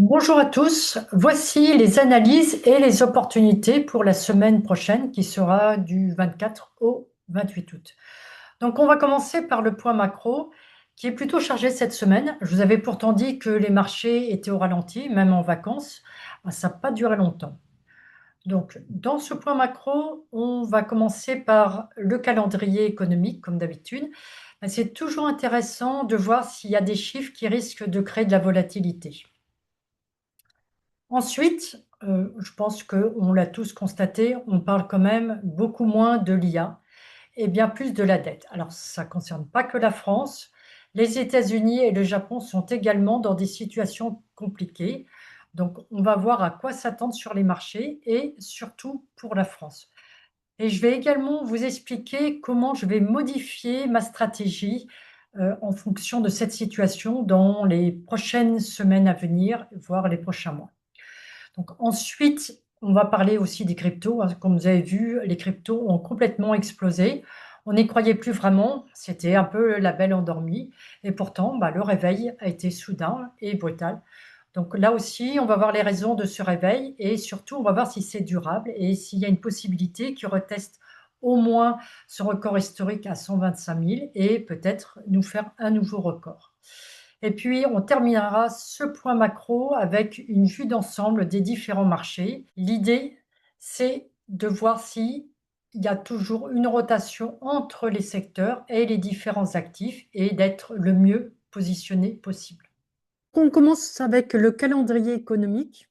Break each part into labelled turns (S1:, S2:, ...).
S1: Bonjour à tous, voici les analyses et les opportunités pour la semaine prochaine qui sera du 24 au 28 août. Donc on va commencer par le point macro qui est plutôt chargé cette semaine. Je vous avais pourtant dit que les marchés étaient au ralenti, même en vacances. Ça n'a pas duré longtemps. Donc dans ce point macro, on va commencer par le calendrier économique comme d'habitude. C'est toujours intéressant de voir s'il y a des chiffres qui risquent de créer de la volatilité. Ensuite, je pense qu'on l'a tous constaté, on parle quand même beaucoup moins de l'IA et bien plus de la dette. Alors, ça ne concerne pas que la France. Les États-Unis et le Japon sont également dans des situations compliquées. Donc, on va voir à quoi s'attendre sur les marchés et surtout pour la France. Et je vais également vous expliquer comment je vais modifier ma stratégie en fonction de cette situation dans les prochaines semaines à venir, voire les prochains mois. Donc ensuite, on va parler aussi des cryptos. Comme vous avez vu, les cryptos ont complètement explosé. On n'y croyait plus vraiment. C'était un peu la belle endormie. Et pourtant, le réveil a été soudain et brutal. Donc là aussi, on va voir les raisons de ce réveil et surtout, on va voir si c'est durable et s'il y a une possibilité qui reteste au moins ce record historique à 125 000 et peut-être nous faire un nouveau record. Et puis, on terminera ce point macro avec une vue d'ensemble des différents marchés. L'idée, c'est de voir s'il y a toujours une rotation entre les secteurs et les différents actifs et d'être le mieux positionné possible. On commence avec le calendrier économique.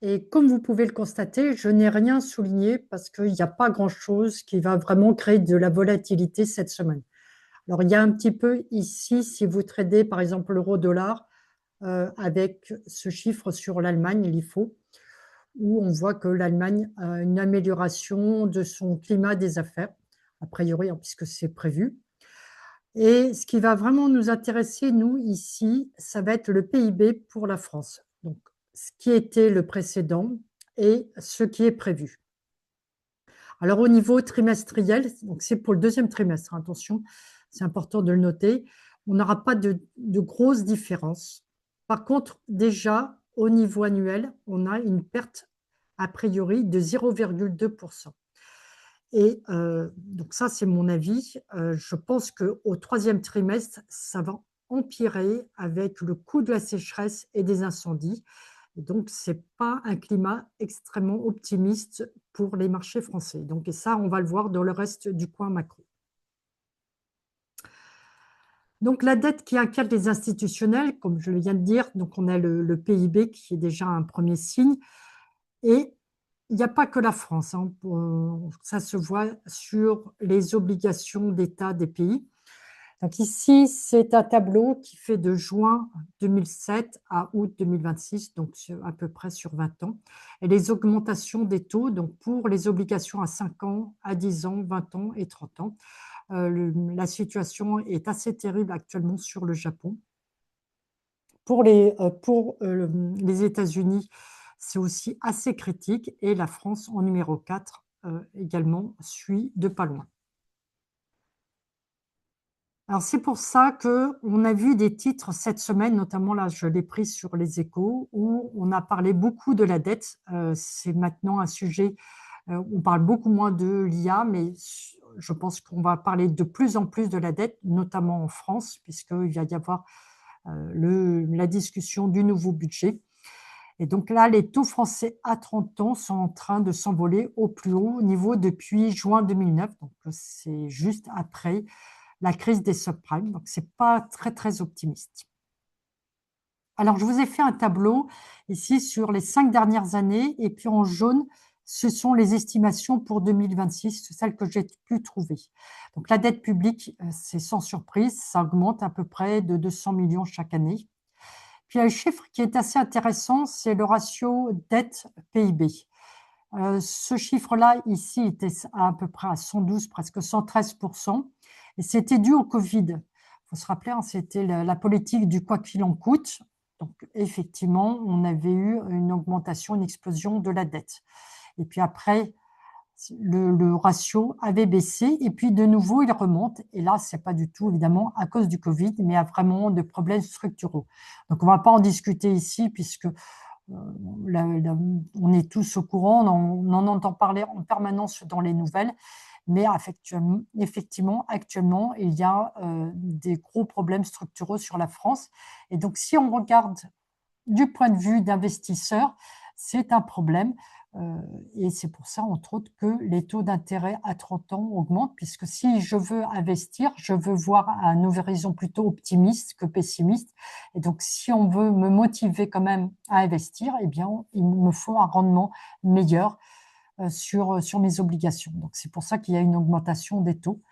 S1: Et comme vous pouvez le constater, je n'ai rien souligné parce qu'il n'y a pas grand-chose qui va vraiment créer de la volatilité cette semaine. Alors, il y a un petit peu ici, si vous tradez par exemple l'euro-dollar avec ce chiffre sur l'Allemagne, l'IFO, où on voit que l'Allemagne a une amélioration de son climat des affaires, a priori, puisque c'est prévu. Et ce qui va vraiment nous intéresser, nous, ici, ça va être le PIB pour la France. Donc, ce qui était le précédent et ce qui est prévu. Alors, au niveau trimestriel, donc c'est pour le deuxième trimestre, attention, c'est important de le noter, on n'aura pas de grosses différences. Par contre, déjà, au niveau annuel, on a une perte a priori de 0,2%. Et donc ça, c'est mon avis. Je pense qu'au troisième trimestre, ça va empirer avec le coût de la sécheresse et des incendies. Et donc, ce n'est pas un climat extrêmement optimiste pour les marchés français. Donc, et ça, on va le voir dans le reste du point macro. Donc, la dette qui inquiète les institutionnels, comme je viens de dire, donc on a le PIB qui est déjà un premier signe. Et il n'y a pas que la France, hein. Ça se voit sur les obligations d'État des pays. Donc ici, c'est un tableau qui fait de juin 2007 à août 2026, donc à peu près sur 20 ans. Et les augmentations des taux, donc pour les obligations à 5 ans, à 10 ans, 20 ans et 30 ans. La situation est assez terrible actuellement sur le Japon. Pour les États-Unis, c'est aussi assez critique et la France en numéro 4 également suit de pas loin. Alors c'est pour ça qu'on a vu des titres cette semaine, notamment là je l'ai pris sur les Échos, où on a parlé beaucoup de la dette. C'est maintenant un sujet, on parle beaucoup moins de l'IA, mais je pense qu'on va parler de plus en plus de la dette, notamment en France, puisqu'il va y avoir la discussion du nouveau budget. Et donc là, les taux français à 30 ans sont en train de s'envoler au plus haut niveau depuis juin 2009. Donc c'est juste après la crise des subprimes. Donc ce n'est pas très, très optimiste. Alors, je vous ai fait un tableau ici sur les 5 dernières années. Et puis en jaune, ce sont les estimations pour 2026, celles que j'ai pu trouver. Donc la dette publique, c'est sans surprise, ça augmente à peu près de 200 millions chaque année. Puis il y a un chiffre qui est assez intéressant, c'est le ratio dette-PIB. Ce chiffre-là, ici, était à peu près à 112, presque 113%. Et c'était dû au Covid. Il faut se rappeler, c'était la politique du quoi qu'il en coûte. Donc, effectivement, on avait eu une augmentation, une explosion de la dette. Et puis après, le ratio avait baissé et puis de nouveau il remonte. Et là, c'est pas du tout évidemment à cause du Covid, mais à vraiment de problèmes structuraux. Donc on va pas en discuter ici puisque on est tous au courant, on en entend parler en permanence dans les nouvelles, mais effectivement, actuellement, il y a des gros problèmes structuraux sur la France. Et donc, si on regarde du point de vue d'investisseurs, c'est un problème. Euh, et c'est pour ça, entre autres, que les taux d'intérêt à 30 ans augmentent, puisque si je veux investir, je veux voir un horizon plutôt optimiste que pessimiste. Et donc, si on veut me motiver quand même à investir, eh bien, il me faut un rendement meilleur sur mes obligations. Donc, c'est pour ça qu'il y a une augmentation des taux.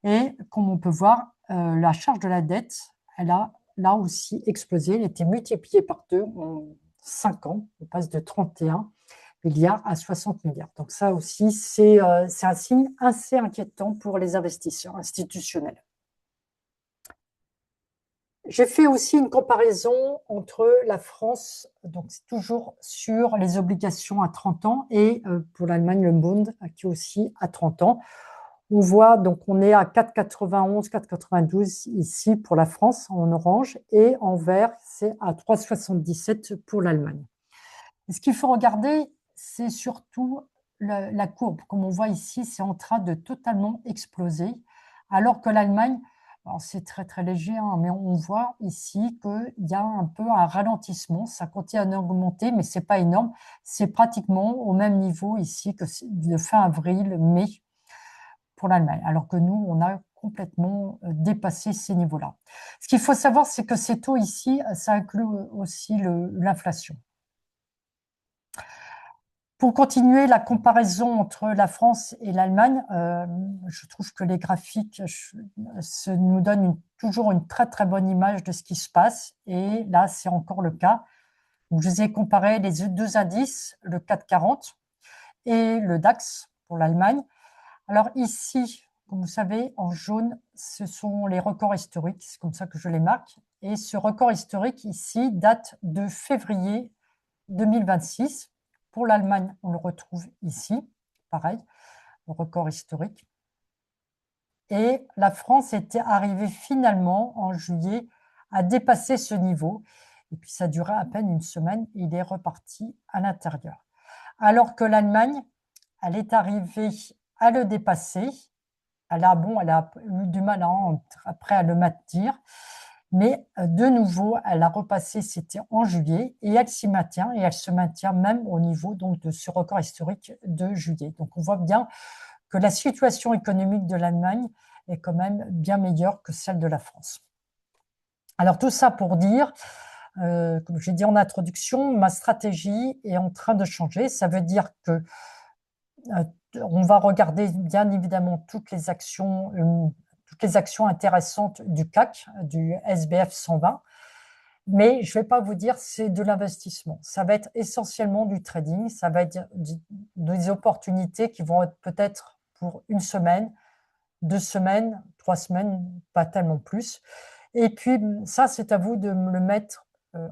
S1: Et comme on peut voir, la charge de la dette, elle a là aussi explosé. Elle a été multipliée par 2 en 5 ans. On passe de 31 milliards à 60 milliards. Donc ça aussi, c'est un signe assez inquiétant pour les investisseurs institutionnels. J'ai fait aussi une comparaison entre la France, donc c'est toujours sur les obligations à 30 ans, et pour l'Allemagne, le Bund, qui est aussi à 30 ans. On voit, donc on est à 4,91, 4,92 ici pour la France en orange, et en vert, c'est à 3,77 pour l'Allemagne. Ce qu'il faut regarder, c'est surtout la courbe. Comme on voit ici, c'est en train de totalement exploser, alors que l'Allemagne, c'est très très léger, hein, mais on voit ici qu'il y a un peu un ralentissement. Ça continue à augmenter, mais ce n'est pas énorme. C'est pratiquement au même niveau ici que de fin avril, mai pour l'Allemagne, alors que nous, on a complètement dépassé ces niveaux-là. Ce qu'il faut savoir, c'est que ces taux ici, ça inclut aussi l'inflation. Pour continuer la comparaison entre la France et l'Allemagne, je trouve que les graphiques nous donnent toujours une très très bonne image de ce qui se passe. Et là, c'est encore le cas. Donc, je vous ai comparé les deux indices, le CAC 40 et le DAX pour l'Allemagne. Alors ici, comme vous savez, en jaune, ce sont les records historiques. C'est comme ça que je les marque. Et ce record historique ici date de février 2026. Pour l'Allemagne, on le retrouve ici, pareil, le record historique. Et la France était arrivée finalement en juillet à dépasser ce niveau. Et puis ça durait à peine une semaine et il est reparti à l'intérieur. Alors que l'Allemagne, elle est arrivée à le dépasser. Elle a eu du mal après à le maintenir. Mais de nouveau, elle a repassé, c'était en juillet, et elle s'y maintient, et elle se maintient même au niveau donc, de ce record historique de juillet. Donc on voit bien que la situation économique de l'Allemagne est quand même bien meilleure que celle de la France. Alors tout ça pour dire, comme j'ai dit en introduction, ma stratégie est en train de changer. Ça veut dire que on va regarder bien évidemment toutes les actions intéressantes du CAC, du SBF 120. Mais je ne vais pas vous dire c'est de l'investissement. Ça va être essentiellement du trading. Ça va être des opportunités qui vont être peut-être pour une semaine, 2 semaines, 3 semaines, pas tellement plus. Et puis ça, c'est à vous de me le mettre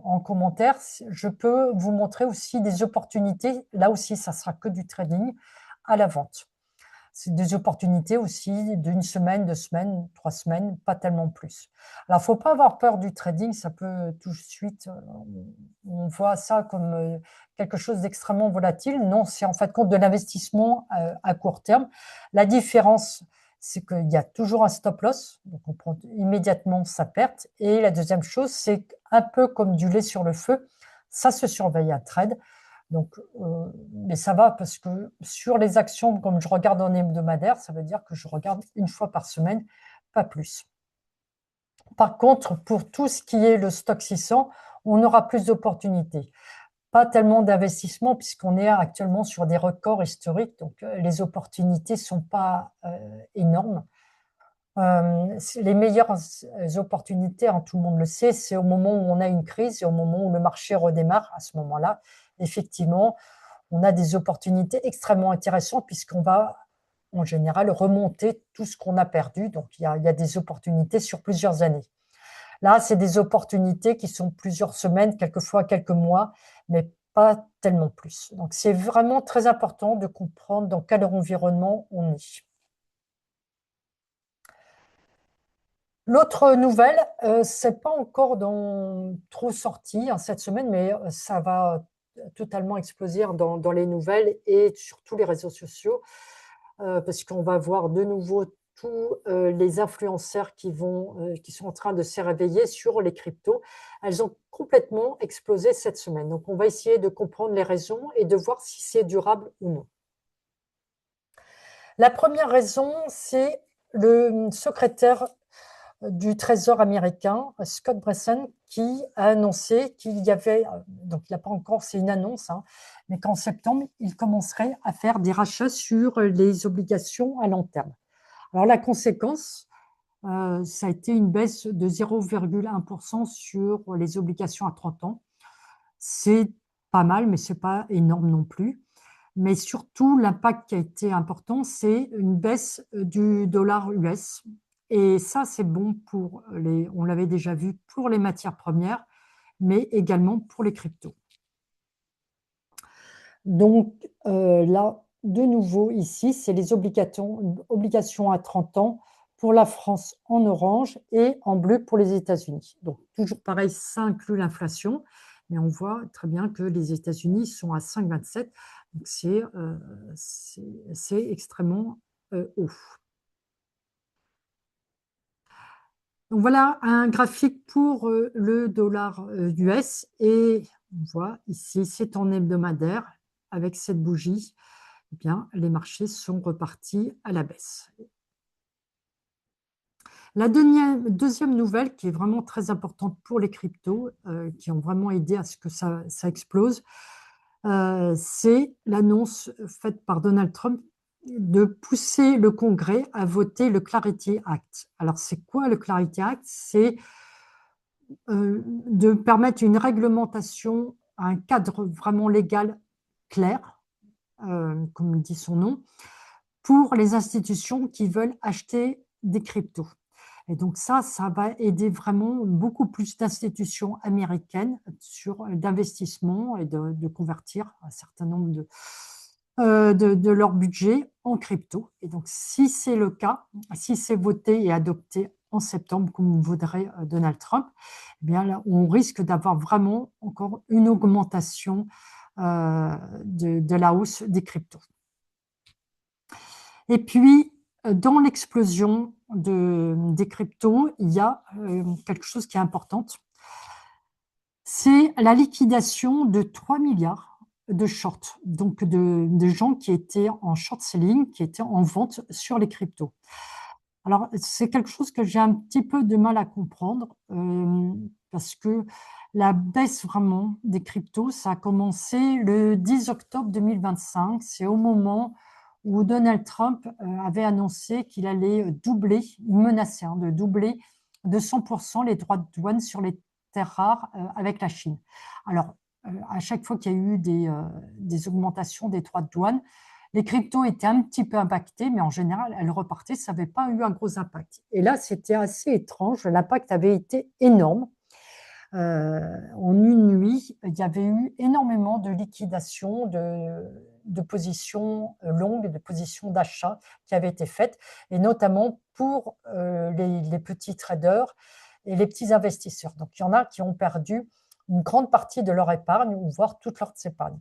S1: en commentaire. Je peux vous montrer aussi des opportunités. Là aussi, ça sera que du trading à la vente. C'est des opportunités aussi d'une semaine, 2 semaines, 3 semaines, pas tellement plus. Alors, il ne faut pas avoir peur du trading, ça peut tout de suite, on voit ça comme quelque chose d'extrêmement volatile. Non, c'est en fait compte de l'investissement à court terme. La différence, c'est qu'il y a toujours un stop loss, donc on prend immédiatement sa perte. Et la deuxième chose, c'est un peu comme du lait sur le feu, ça se surveille un trade. Donc, mais ça va parce que sur les actions, comme je regarde en hebdomadaire, ça veut dire que je regarde une fois par semaine, pas plus. Par contre, pour tout ce qui est le stock 600, on aura plus d'opportunités. Pas tellement d'investissement puisqu'on est actuellement sur des records historiques, donc les opportunités ne sont pas énormes. Les meilleures opportunités, hein, tout le monde le sait, c'est au moment où on a une crise et au moment où le marché redémarre. À ce moment-là, effectivement, on a des opportunités extrêmement intéressantes puisqu'on va en général remonter tout ce qu'on a perdu. Donc, il y a des opportunités sur plusieurs années. Là, c'est des opportunités qui sont plusieurs semaines, quelquefois quelques mois, mais pas tellement plus. Donc c'est vraiment très important de comprendre dans quel environnement on est. L'autre nouvelle, c'est pas encore trop sorti, hein, cette semaine, mais ça va totalement exploser dans les nouvelles et sur tous les réseaux sociaux, parce qu'on va voir de nouveau tous, les influenceurs qui sont en train de se réveiller sur les cryptos. Elles ont complètement explosé cette semaine. Donc on va essayer de comprendre les raisons et de voir si c'est durable ou non. La première raison, c'est le secrétaire du Trésor américain, Scott Bessent, qui a annoncé qu'il y avait, donc il n'y a pas encore, c'est une annonce, hein, mais qu'en septembre, il commencerait à faire des rachats sur les obligations à long terme. Alors la conséquence, ça a été une baisse de 0,1% sur les obligations à 30 ans. C'est pas mal, mais ce n'est pas énorme non plus. Mais surtout, l'impact qui a été important, c'est une baisse du dollar US. Et ça, c'est bon on l'avait déjà vu, pour les matières premières, mais également pour les cryptos. Donc là, de nouveau, ici, c'est les obligations à 30 ans pour la France en orange et en bleu pour les États-Unis. Donc toujours pareil, ça inclut l'inflation, mais on voit très bien que les États-Unis sont à 5,27, donc c'est extrêmement haut. Donc voilà un graphique pour le dollar US et on voit ici, c'est en hebdomadaire avec cette bougie. Eh bien, les marchés sont repartis à la baisse. La deuxième nouvelle qui est vraiment très importante pour les cryptos, qui ont vraiment aidé à ce que ça explose, c'est l'annonce faite par Donald Trump de pousser le Congrès à voter le Clarity Act. Alors, c'est quoi le Clarity Act? C'est de permettre une réglementation, un cadre vraiment légal clair, comme dit son nom, pour les institutions qui veulent acheter des cryptos. Et donc ça va aider vraiment beaucoup plus d'institutions américaines d'investissement et de convertir un certain nombre de leur budget en crypto. Et donc si c'est le cas, si c'est voté et adopté en septembre, comme voudrait Donald Trump, eh bien là, on risque d'avoir vraiment encore une augmentation de la hausse des cryptos. Et puis, dans l'explosion des cryptos, il y a quelque chose qui est important. C'est la liquidation de 3 milliards de shorts, donc de gens qui étaient en short selling, qui étaient en vente sur les cryptos. Alors, c'est quelque chose que j'ai un petit peu de mal à comprendre parce que la baisse vraiment des cryptos, ça a commencé le 10 octobre 2025. C'est au moment où Donald Trump avait annoncé qu'il allait doubler, il menaçait de doubler de 100% les droits de douane sur les terres rares avec la Chine. Alors, à chaque fois qu'il y a eu des augmentations des droits de douane, les cryptos étaient un petit peu impactés, mais en général, elles repartaient, ça n'avait pas eu un gros impact. Et là, c'était assez étrange, l'impact avait été énorme. En une nuit, il y avait eu énormément de liquidations de positions longues, de positions d'achat qui avaient été faites, et notamment pour les petits traders et les petits investisseurs. Donc, il y en a qui ont perdu une grande partie de leur épargne, ou voire toute leur épargne.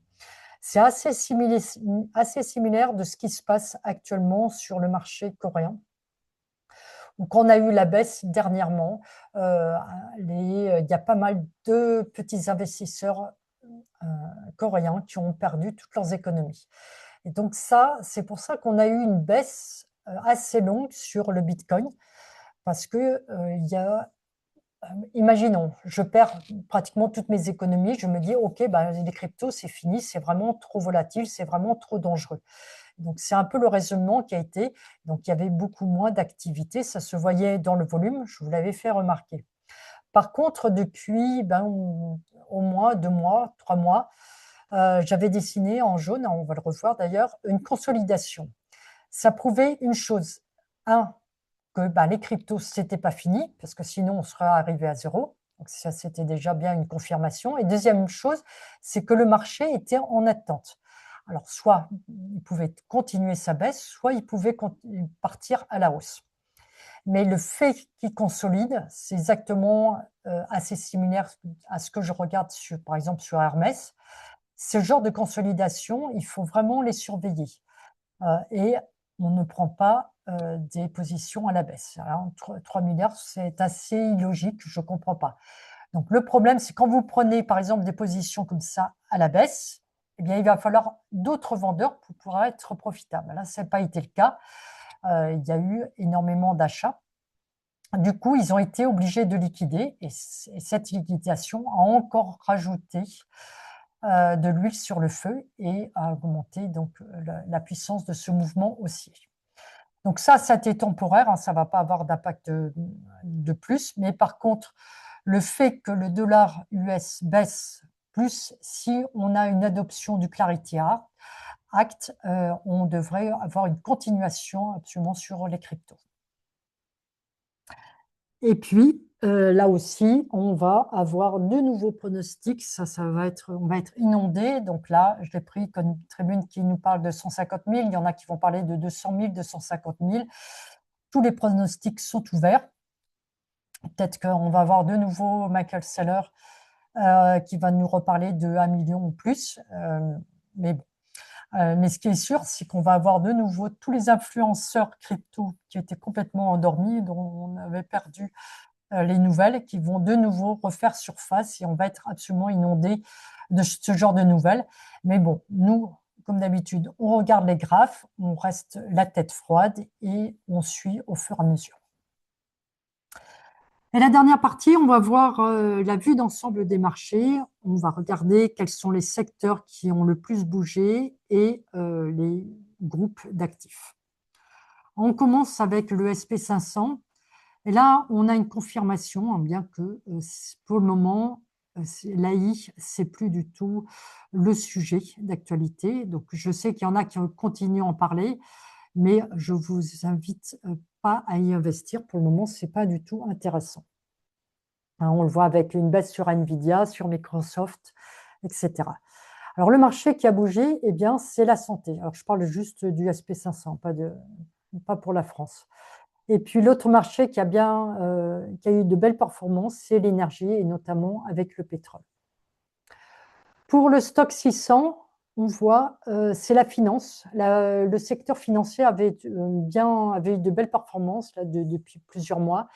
S1: C'est assez similaire de ce qui se passe actuellement sur le marché coréen, où on a eu la baisse dernièrement. Il y a pas mal de petits investisseurs coréens qui ont perdu toutes leurs économies. Et donc ça, c'est pour ça qu'on a eu une baisse assez longue sur le Bitcoin, parce que il y a imaginons, je perds pratiquement toutes mes économies, je me dis, OK, les cryptos, c'est fini, c'est vraiment trop volatile, c'est vraiment trop dangereux. Donc, c'est un peu le raisonnement qui a été. Donc, il y avait beaucoup moins d'activité, ça se voyait dans le volume, je vous l'avais fait remarquer. Par contre, depuis au moins 2 mois, 3 mois, j'avais dessiné en jaune, on va le revoir d'ailleurs, une consolidation. Ça prouvait une chose. Un, que les cryptos, ce n'était pas fini, parce que sinon, on serait arrivé à zéro. Donc ça, c'était déjà bien une confirmation. Et deuxième chose, c'est que le marché était en attente. Alors, soit il pouvait continuer sa baisse, soit il pouvait partir à la hausse. Mais le fait qu'il consolide, c'est exactement assez similaire à ce que je regarde, par exemple, sur Hermès. Ce genre de consolidation, il faut vraiment les surveiller. Et on ne prend pas des positions à la baisse. Alors, 3 milliards, c'est assez illogique, je ne comprends pas. Donc, le problème, c'est quand vous prenez, par exemple, des positions comme ça à la baisse, eh bien, il va falloir d'autres vendeurs pour pouvoir être profitable. Là, ça n'a pas été le cas. Il y a eu énormément d'achats. Du coup, ils ont été obligés de liquider et cette liquidation a encore rajouté de l'huile sur le feu et a augmenté donc la puissance de ce mouvement haussier. Donc ça a été temporaire, hein, ça ne va pas avoir d'impact de plus, mais par contre, le fait que le dollar US baisse, plus si on a une adoption du Clarity Act, on devrait avoir une continuation absolument sur les cryptos. Et puis, là aussi, on va avoir de nouveaux pronostics. On va être inondé. Donc là, je l'ai pris comme une tribune qui nous parle de 150 000. Il y en a qui vont parler de 200 000, 250 000. Tous les pronostics sont ouverts. Peut-être qu'on va avoir de nouveau Michael Saylor qui va nous reparler de 1 million ou plus. Mais bon. Mais ce qui est sûr, c'est qu'on va avoir de nouveau tous les influenceurs crypto qui étaient complètement endormis, dont on avait perdu les nouvelles, qui vont de nouveau refaire surface et on va être absolument inondé de ce genre de nouvelles. Mais bon, nous, comme d'habitude, on regarde les graphes, on reste la tête froide et on suit au fur et à mesure. Et la dernière partie, on va voir la vue d'ensemble des marchés. On va regarder quels sont les secteurs qui ont le plus bougé et les groupes d'actifs. On commence avec le SP500. Et là, on a une confirmation, hein, bien que pour le moment, l'AI, c'est plus du tout le sujet d'actualité. Donc, je sais qu'il y en a qui continuent à en parler, mais je vous invite pas à y investir. Pour le moment, c'est pas du tout intéressant. Hein, on le voit avec une baisse sur Nvidia, sur Microsoft, etc. Alors, le marché qui a bougé, eh bien, c'est la santé. Alors, je parle juste du SP500, pas pour la France. Et puis l'autre marché qui a eu de belles performances, c'est l'énergie et notamment avec le pétrole. Pour le stock 600, on voit, c'est la finance. Le secteur financier avait eu de belles performances là, depuis plusieurs mois.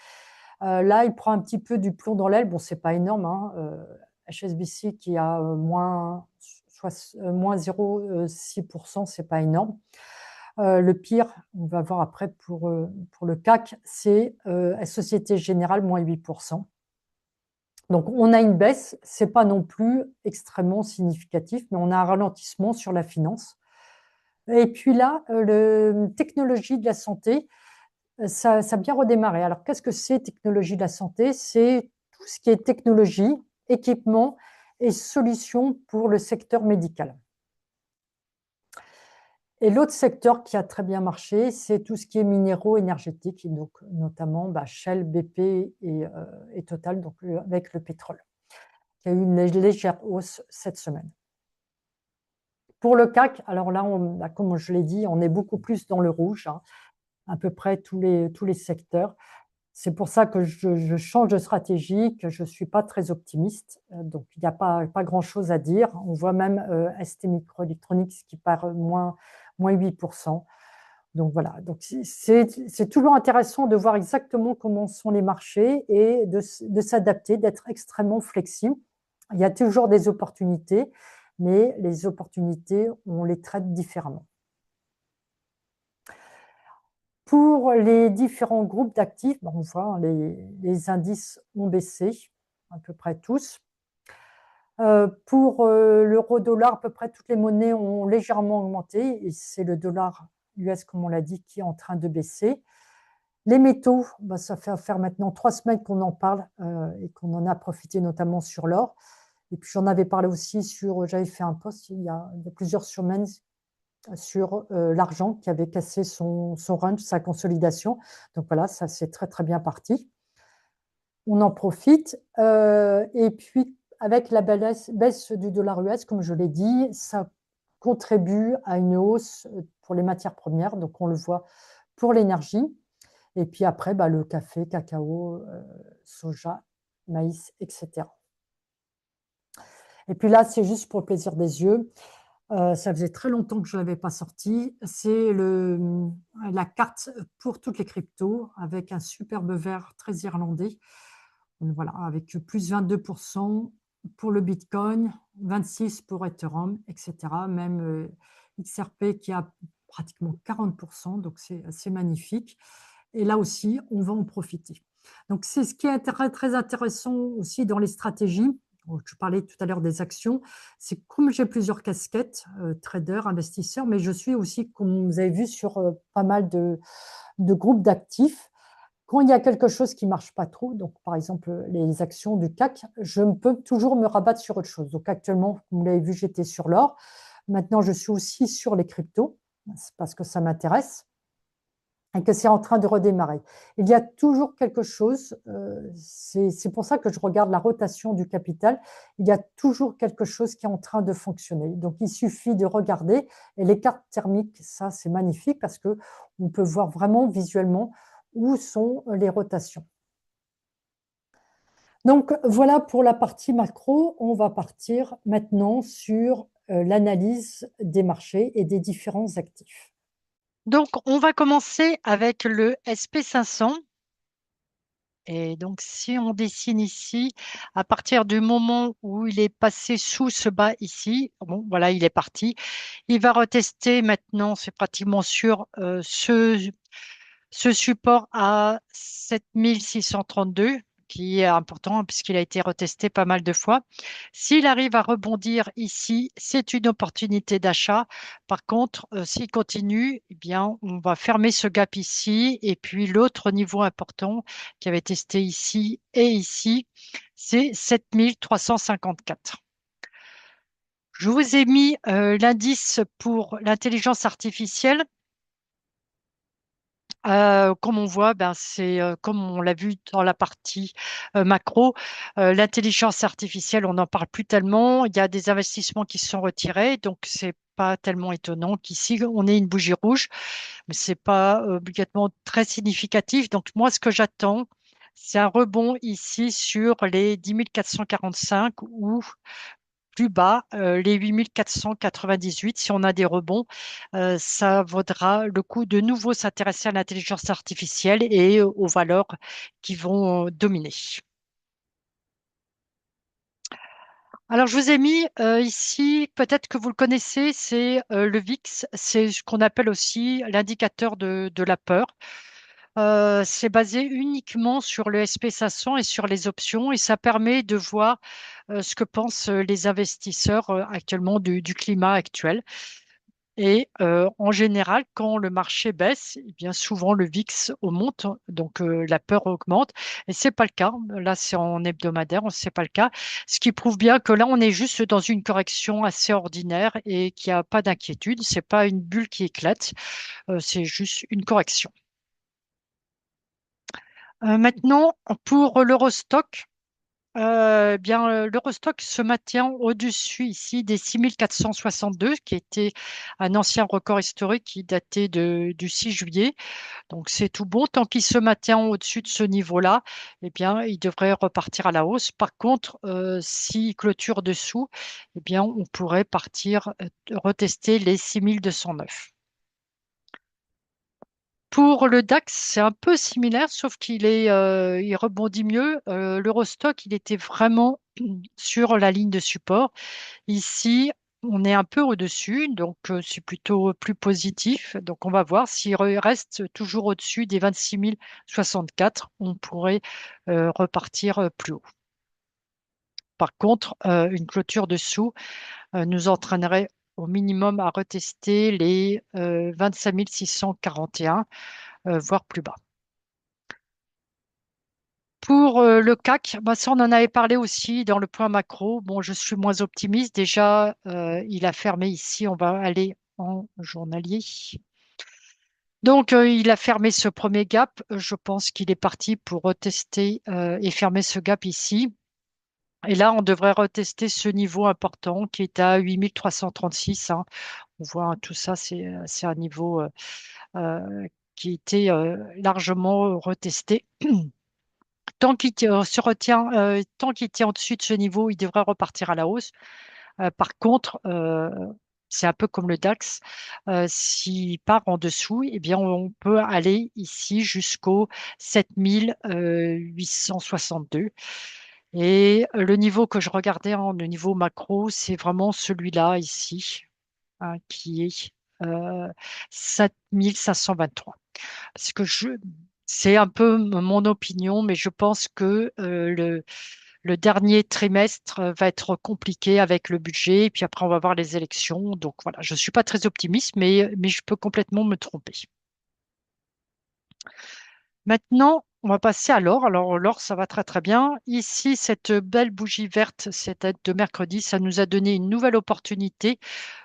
S1: Là, il prend un petit peu du plomb dans l'aile. Bon, c'est pas énorme, hein. HSBC qui a moins 0,6%, c'est pas énorme. Le pire, on va voir après pour le CAC, c'est Société Générale, moins 8%. Donc, on a une baisse, ce n'est pas non plus extrêmement significatif, mais on a un ralentissement sur la finance. Et puis là, le technologie de la santé, ça a bien redémarré. Alors, qu'est-ce que c'est technologie de la santé? C'est tout ce qui est technologie, équipement et solutions pour le secteur médical. Et l'autre secteur qui a très bien marché, c'est tout ce qui est minéraux énergétiques, donc notamment Shell, BP et Total, donc avec le pétrole, qui a eu une légère hausse cette semaine. Pour le CAC, alors là, comme je l'ai dit, on est beaucoup plus dans le rouge, hein, à peu près tous les secteurs. C'est pour ça que je change de stratégie, que je ne suis pas très optimiste. Donc, il n'y a pas grand-chose à dire. On voit même ST Microelectronics qui part moins 8%. Donc, voilà. Donc, c'est toujours intéressant de voir exactement comment sont les marchés et de s'adapter, d'être extrêmement flexible. Il y a toujours des opportunités, mais les opportunités, on les traite différemment. Pour les différents groupes d'actifs, on voit les indices ont baissé, à peu près tous. Pour l'euro-dollar, à peu près toutes les monnaies ont légèrement augmenté, et c'est le dollar US, comme on l'a dit, qui est en train de baisser. Les métaux, ça fait faire maintenant 3 semaines qu'on en parle et qu'on en a profité notamment sur l'or. Et puis j'en avais parlé aussi j'avais fait un post il y a plusieurs semaines sur l'argent qui avait cassé son range, sa consolidation. Donc voilà, ça c'est très très bien parti. on en profite. Et puis, avec la baisse du dollar US, comme je l'ai dit, ça contribue à une hausse pour les matières premières. Donc, on le voit pour l'énergie. Et puis après, bah, le café, cacao, soja, maïs, etc. Et puis là, c'est juste pour le plaisir des yeux. Ça faisait très longtemps que je ne l'avais pas sorti. C'est la carte pour toutes les cryptos avec un superbe vert très irlandais. Donc voilà, avec plus 22% pour le Bitcoin, 26% pour Ethereum, etc. Même XRP qui a pratiquement 40%, donc c'est magnifique. Et là aussi, on va en profiter. Donc, c'est ce qui est très intéressant aussi dans les stratégies. Je parlais tout à l'heure des actions. C'est comme j'ai plusieurs casquettes, trader, investisseur, mais je suis aussi, comme vous avez vu, sur pas mal de groupes d'actifs. Quand il y a quelque chose qui ne marche pas trop, donc par exemple les actions du CAC, je peux toujours me rabattre sur autre chose. Donc actuellement, comme vous l'avez vu, j'étais sur l'or. Maintenant, je suis aussi sur les cryptos, parce que ça m'intéresse et que c'est en train de redémarrer. Il y a toujours quelque chose, c'est pour ça que je regarde la rotation du capital, il y a toujours quelque chose qui est en train de fonctionner. Donc il suffit de regarder, et les cartes thermiques, ça c'est magnifique parce qu'on peut voir vraiment visuellement où sont les rotations. Donc voilà pour la partie macro, on va partir maintenant sur l'analyse des marchés et des différents actifs.
S2: Donc, on va commencer avec le SP500. Et donc, si on dessine ici, à partir du moment où il est passé sous ce bas ici, bon, voilà, il est parti. Il va retester maintenant, c'est pratiquement sûr, ce support à 7632, qui est important puisqu'il a été retesté pas mal de fois. S'il arrive à rebondir ici, c'est une opportunité d'achat. Par contre, s'il continue, eh bien, on va fermer ce gap ici. Et puis l'autre niveau important qui avait testé ici et ici, c'est 7354. Je vous ai mis l'indice pour l'intelligence artificielle. Comme on voit, ben, c'est comme on l'a vu dans la partie macro, l'intelligence artificielle, on n'en parle plus tellement. Il y a des investissements qui se sont retirés, donc c'est pas tellement étonnant qu'ici on ait une bougie rouge, mais c'est pas obligatoirement très significatif. Donc moi, ce que j'attends, c'est un rebond ici sur les 10 445 ou plus bas, les 8 498. Si on a des rebonds, ça vaudra le coup de nouveau s'intéresser à l'intelligence artificielle et aux valeurs qui vont dominer. Alors, je vous ai mis ici, peut-être que vous le connaissez, c'est le VIX, c'est ce qu'on appelle aussi l'indicateur de la peur. C'est basé uniquement sur le SP500 et sur les options et ça permet de voir ce que pensent les investisseurs actuellement du climat actuel. Et en général, quand le marché baisse, eh bien souvent le VIX augmente, donc la peur augmente. Et c'est pas le cas. Là, c'est en hebdomadaire, c'est pas le cas. Ce qui prouve bien que là, on est juste dans une correction assez ordinaire et qu'il n'y a pas d'inquiétude. C'est pas une bulle qui éclate, c'est juste une correction. Maintenant, pour l'Eurostock. Bien, l'Eurostock se maintient au-dessus ici des 6462, qui était un ancien record historique qui datait du 6 juillet. Donc, c'est tout bon. Tant qu'il se maintient au-dessus de ce niveau-là, eh bien, il devrait repartir à la hausse. Par contre, s'il clôture dessous, eh bien, on pourrait partir retester les 6209. Pour le DAX, c'est un peu similaire, sauf il rebondit mieux. L'Eurostock, il était vraiment sur la ligne de support. Ici, on est un peu au-dessus, donc c'est plutôt plus positif. Donc on va voir s'il reste toujours au-dessus des 26 064, on pourrait repartir plus haut. Par contre, une clôture dessous nous entraînerait au minimum à retester les 25 641, voire plus bas. Pour le CAC, bah, ça on en avait parlé aussi dans le point macro. Bon, je suis moins optimiste. Déjà, il a fermé ici. On va aller en journalier. Donc, il a fermé ce premier gap. Je pense qu'il est parti pour retester et fermer ce gap ici. Et là, on devrait retester ce niveau important qui est à 8336, hein. On voit hein, tout ça, c'est un niveau euh, qui était largement retesté. Tant qu'il tient au-dessus de ce niveau, il devrait repartir à la hausse. Par contre, c'est un peu comme le DAX. S'il part en dessous, eh bien, on peut aller ici jusqu'au 7862. Et le niveau que je regardais, hein, le niveau macro, c'est vraiment celui-là ici, hein, qui est 7523. Parce que c'est un peu mon opinion, mais je pense que le dernier trimestre va être compliqué avec le budget, et puis après on va voir les élections. Donc voilà, je ne suis pas très optimiste, mais je peux complètement me tromper. Maintenant, on va passer à l'or. Alors l'or, ça va très très bien. Ici, cette belle bougie verte, cette date de mercredi, ça nous a donné une nouvelle opportunité.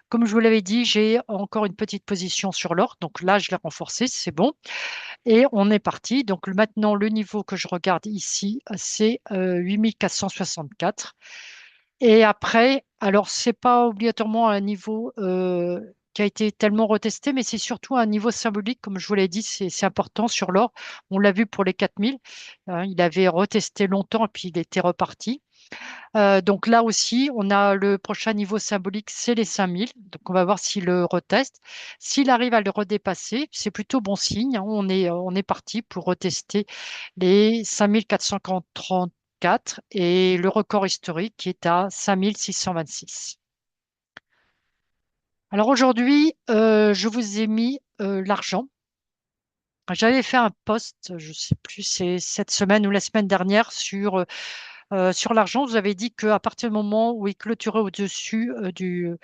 S2: Comme je vous l'avais dit, j'ai encore une petite position sur l'or. Donc là, je l'ai renforcée, c'est bon. Et on est parti. Donc maintenant, le niveau que je regarde ici, c'est 8464. Et après, alors c'est pas obligatoirement un niveau qui a été tellement retesté, mais c'est surtout un niveau symbolique, comme je vous l'ai dit, c'est important sur l'or. On l'a vu pour les 4000. Il avait retesté longtemps et puis il était reparti. Donc là aussi, on a le prochain niveau symbolique, c'est les 5000. Donc on va voir s'il le reteste. S'il arrive à le redépasser, c'est plutôt bon signe, hein. On est parti pour retester les 5434 et le record historique qui est à 5626. Alors aujourd'hui, je vous ai mis l'argent. J'avais fait un post, je ne sais plus, c'est cette semaine ou la semaine dernière sur l'argent. Vous avez dit qu'à partir du moment où il clôturait au-dessus de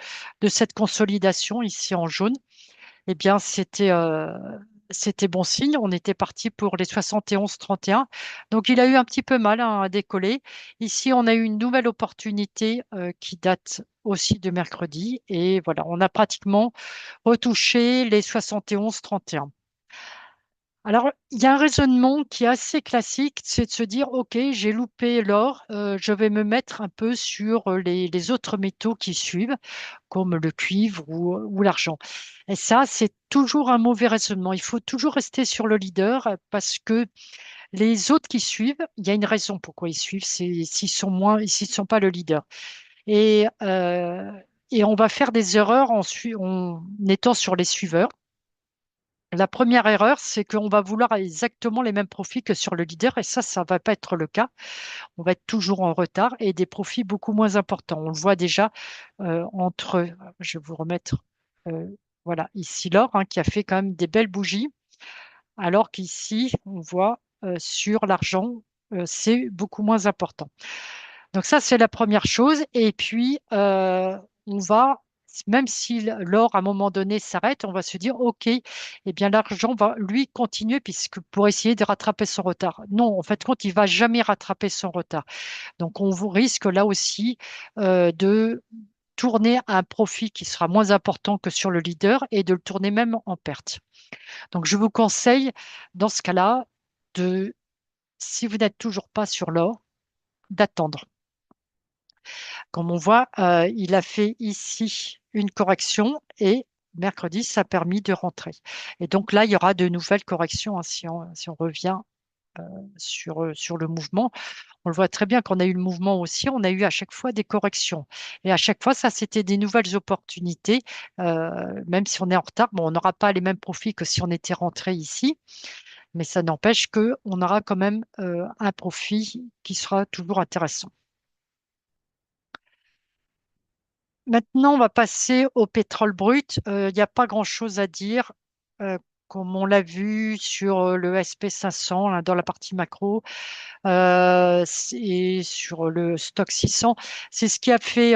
S2: cette consolidation ici en jaune, eh bien, c'était bon signe. On était parti pour les 71,31. Donc, il a eu un petit peu mal hein, à décoller. Ici, on a eu une nouvelle opportunité qui date aussi de mercredi. Et voilà, on a pratiquement retouché les 71,31. Alors, il y a un raisonnement qui est assez classique, c'est de se dire, OK, j'ai loupé l'or, je vais me mettre un peu sur les autres métaux qui suivent, comme le cuivre ou l'argent. Et ça, c'est toujours un mauvais raisonnement. Il faut toujours rester sur le leader parce que les autres qui suivent, il y a une raison pourquoi ils suivent, c'est s'ils sont pas le leader. Et, euh, et on va faire des erreurs en étant sur les suiveurs. La première erreur, c'est qu'on va vouloir exactement les mêmes profits que sur le leader, et ça va pas être le cas. On va être toujours en retard et des profits beaucoup moins importants. On le voit déjà je vais vous remettre, euh, voilà, ici l'or, hein, qui a fait quand même des belles bougies, alors qu'ici, on voit sur l'argent, c'est beaucoup moins important. Donc ça, c'est la première chose. Et puis, on va, même si l'or, à un moment donné, s'arrête, on va se dire, OK, eh bien, l'argent va, lui, continuer puisque pour essayer de rattraper son retard. Non, en fait, compte, il va jamais rattraper son retard. Donc, on vous risque là aussi de tourner à un profit qui sera moins important que sur le leader et de le tourner même en perte. Donc, je vous conseille, dans ce cas-là, si vous n'êtes toujours pas sur l'or, d'attendre. Comme on voit, il a fait ici une correction et mercredi, ça a permis de rentrer. Et donc là, il y aura de nouvelles corrections hein, si on revient sur le mouvement. On le voit très bien qu'on a eu le mouvement aussi, on a eu à chaque fois des corrections. Et à chaque fois, ça, c'était des nouvelles opportunités. Même si on est en retard, bon, on n'aura pas les mêmes profits que si on était rentré ici, mais ça n'empêche qu'on aura quand même un profit qui sera toujours intéressant. Maintenant, on va passer au pétrole brut. Il n'y a pas grand-chose à dire. Comme on l'a vu sur le SP 500 là, dans la partie macro et sur le stock 600, c'est ce qui a fait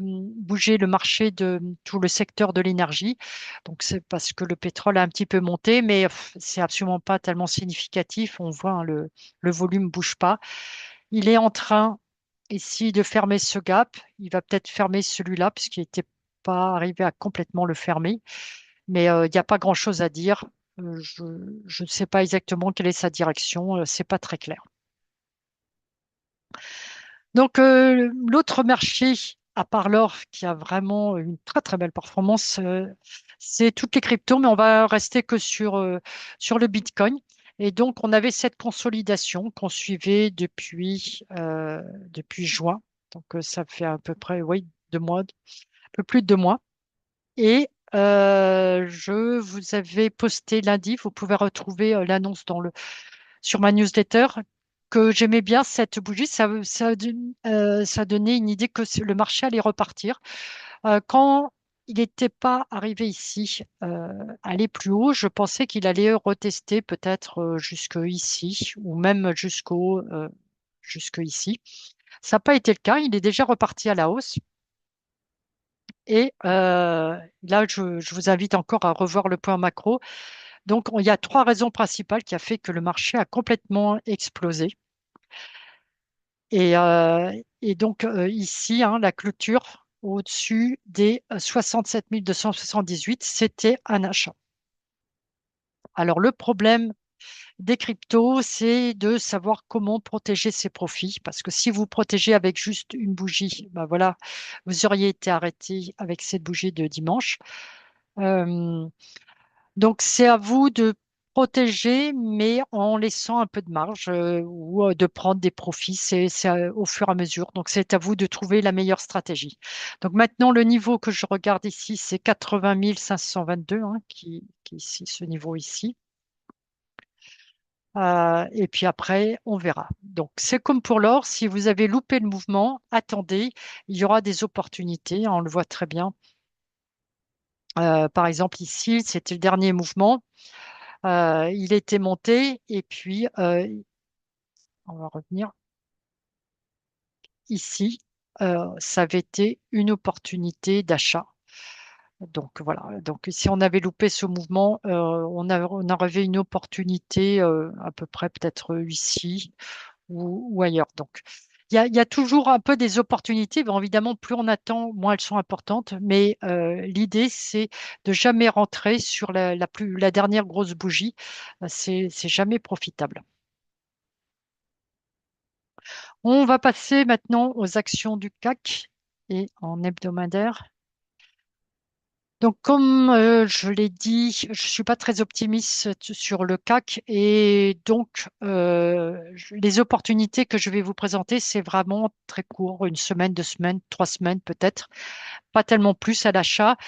S2: bouger le marché de tout le secteur de l'énergie. Donc, c'est parce que le pétrole a un petit peu monté, mais c'est absolument pas tellement significatif. On voit hein, le volume bouge pas. Il est en train ici de fermer ce gap. Il va peut-être fermer celui-là puisqu'il n'était pas arrivé à complètement le fermer. Mais il n'y a pas grand-chose à dire. je ne sais pas exactement quelle est sa direction, c'est pas très clair. Donc, l'autre marché, à part l'or, qui a vraiment une très très belle performance, c'est toutes les cryptos, mais on va rester que sur le Bitcoin. Et donc, on avait cette consolidation qu'on suivait depuis juin. Donc, ça fait à peu près, oui, 2 mois, un peu plus de 2 mois. Et je vous avais posté lundi, vous pouvez retrouver l'annonce sur ma newsletter, que j'aimais bien cette bougie. Ça donnait une idée que le marché allait repartir. Quand il n'était pas arrivé ici, aller plus haut, je pensais qu'il allait retester peut-être jusque ici ou même jusque ici. Ça n'a pas été le cas. Il est déjà reparti à la hausse. Et là, je vous invite encore à revoir le point macro. Donc, il y a trois raisons principales qui ont fait que le marché a complètement explosé. Et donc, ici, hein, la clôture au-dessus des 67 278, c'était un achat. Alors, le problème des cryptos, c'est de savoir comment protéger ses profits. Parce que si vous protégez avec juste une bougie, ben voilà, vous auriez été arrêté avec cette bougie de dimanche. Euh, Donc, c'est à vous de protéger, mais en laissant un peu de marge ou de prendre des profits. C'est au fur et à mesure. Donc, c'est à vous de trouver la meilleure stratégie. Donc, maintenant, le niveau que je regarde ici, c'est 80 522, hein, qui est ici, ce niveau ici. Et puis après, on verra. Donc, c'est comme pour l'or. Si vous avez loupé le mouvement, attendez. Il y aura des opportunités. On le voit très bien. Par exemple, ici, c'était le dernier mouvement. Il était monté et puis on va revenir ici. Ça avait été une opportunité d'achat. Donc voilà. Donc si on avait loupé ce mouvement, on aurait une opportunité à peu près peut-être ici ou ailleurs. Donc il y a toujours un peu des opportunités. Bon, évidemment, plus on attend, moins elles sont importantes. Mais l'idée, c'est de jamais rentrer sur la dernière grosse bougie. C'est jamais profitable. On va passer maintenant aux actions du CAC et en hebdomadaire. Donc, comme je l'ai dit, je ne suis pas très optimiste sur le CAC et donc les opportunités que je vais vous présenter, c'est vraiment très court, une semaine, 2 semaines, 3 semaines peut-être, pas tellement plus à l'achat.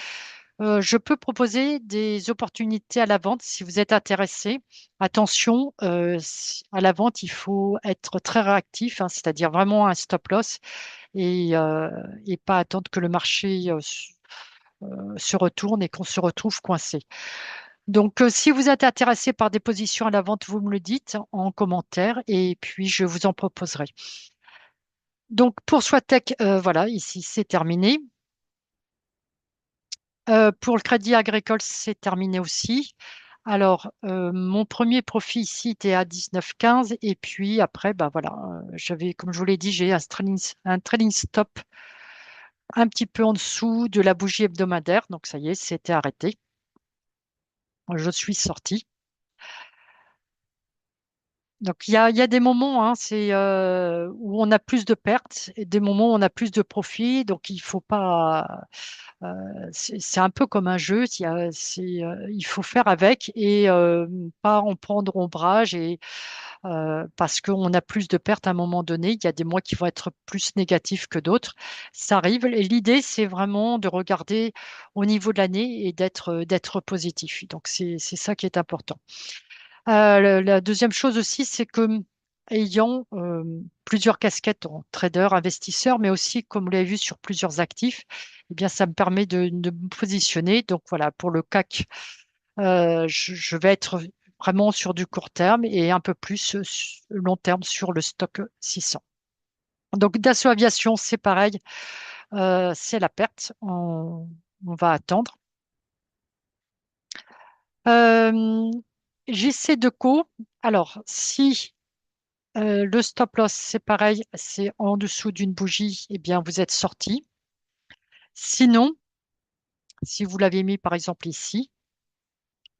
S2: Je peux proposer des opportunités à la vente si vous êtes intéressé. Attention, à la vente, il faut être très réactif, hein, c'est-à-dire vraiment un stop loss et pas attendre que le marché se retourne et qu'on se retrouve coincé. Donc, si vous êtes intéressé par des positions à la vente, vous me le dites en commentaire et puis je vous en proposerai. Donc, pour Swatech, voilà, ici, c'est terminé. Pour le Crédit Agricole, c'est terminé aussi. Alors, mon premier profit ici était à 19,15 et puis après, bah voilà, comme je vous l'ai dit, j'ai un trading stop un petit peu en dessous de la bougie hebdomadaire. Donc, ça y est, c'était arrêté. Je suis sorti. Donc, il y a des moments où on a plus de pertes et des moments où on a plus de profits. Donc, il faut pas. C'est un peu comme un jeu. Il faut faire avec et pas en prendre ombrage. Et parce qu'on a plus de pertes à un moment donné, il y a des mois qui vont être plus négatifs que d'autres. Ça arrive. Et l'idée, c'est vraiment de regarder au niveau de l'année et d'être positif. Donc, c'est ça qui est important. La deuxième chose aussi, c'est que ayant plusieurs casquettes en trader, investisseur, mais aussi, comme vous l'avez vu, sur plusieurs actifs, eh bien, ça me permet de me positionner. Donc voilà, pour le CAC, je vais être vraiment sur du court terme et un peu plus long terme sur le stock 600. Donc Dassault Aviation, c'est pareil, c'est la perte. On va attendre. Euh, JC Deco. Alors, si le stop loss, c'est pareil, c'est en dessous d'une bougie, eh bien, vous êtes sorti. Sinon, si vous l'avez mis par exemple ici,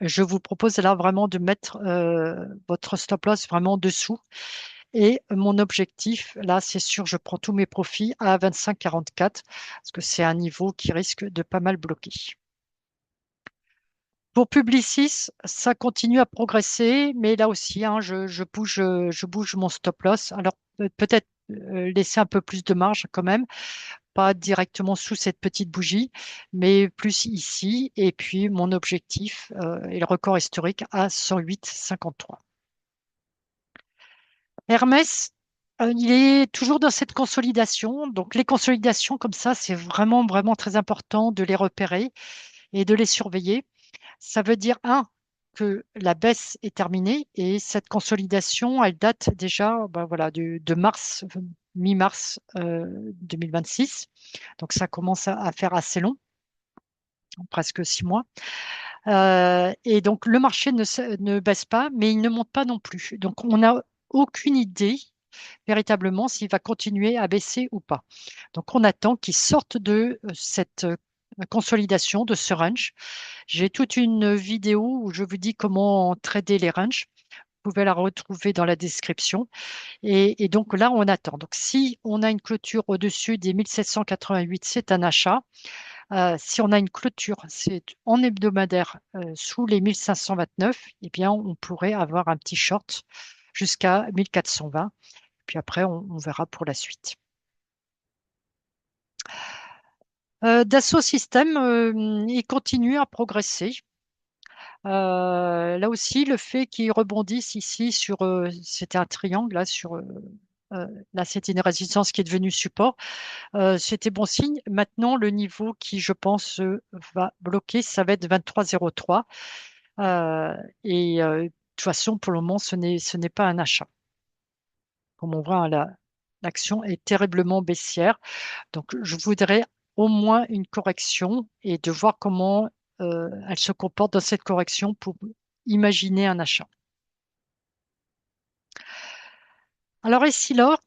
S2: Je vous propose là vraiment de mettre votre stop loss vraiment dessous. Et mon objectif, là, c'est sûr, je prends tous mes profits à 25,44 parce que c'est un niveau qui risque de pas mal bloquer. Pour Publicis, ça continue à progresser, mais là aussi, hein, je bouge mon stop loss. Alors peut-être laisser un peu plus de marge quand même, pas directement sous cette petite bougie, mais plus ici. Et puis mon objectif est le record historique à 108,53. Hermès, il est toujours dans cette consolidation. Donc les consolidations comme ça, c'est vraiment, vraiment très important de les repérer et de les surveiller. Ça veut dire, un, que la baisse est terminée et cette consolidation, elle date déjà ben voilà, de mars, mi-mars 2026. Donc ça commence à faire assez long, presque 6 mois. Et donc le marché ne baisse pas, mais il ne monte pas non plus. Donc on n'a aucune idée véritablement s'il va continuer à baisser ou pas. Donc on attend qu'il sorte de cette consolidation, de ce range. J'ai toute une vidéo où je vous dis comment trader les ranges. Vous pouvez la retrouver dans la description. Et donc là, on attend. Donc si on a une clôture au-dessus des 1788, c'est un achat. Si on a une clôture, c'est en hebdomadaire sous les 1529, eh bien, on pourrait avoir un petit short jusqu'à 1420. Puis après, on verra pour la suite. Dassault Systèmes, il continue à progresser. Là aussi, le fait qu'ils rebondissent ici sur, c'était un triangle là, là c'était une résistance qui est devenue support. C'était bon signe. Maintenant, le niveau qui, je pense, va bloquer, ça va être 23,03. De toute façon, pour le moment, ce n'est pas un achat. Comme on voit, hein, l'action est terriblement baissière. Donc, je voudrais au moins une correction et de voir comment elle se comporte dans cette correction pour imaginer un achat. Alors, Essilor,